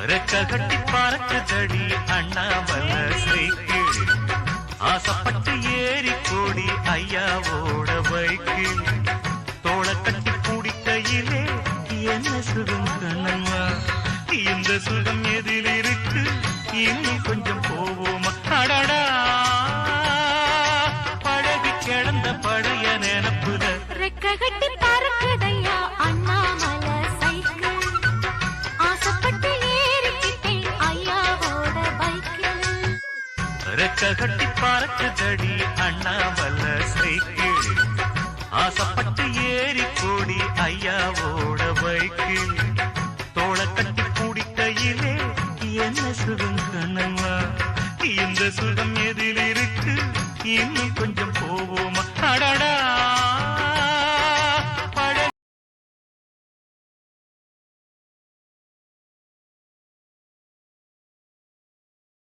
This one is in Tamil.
ரெக்க கட்டி பறக்குதடி அண்ணாமலை சைக்கிள் ஆசைப்பட்டு ஏறி கூடி ஐயாவோட பைக்கு தோள கட்டி கூடிக்கையிலே என்ன சுகம் கண்ணம்மா இந்த சுகம் எதில் இருக்கு இன்னும் கொஞ்சம் போவோமா அடடா பழகி கிடந்த பழைய நினப்புல ரெக்க கட்டி பறக்குதையா அண்ணாமலை சைக்கிள் ஆசைப்பட்டு ஏறிக்கிட்டேன் ஐயாவோட பைக்கில் ரெக்க கட்டி பறக்குதடி அண்ணாமலை சைக்கிள் ஆசைப்பட்டு ஏறி கூடி ஐயாவோட பைக்கில்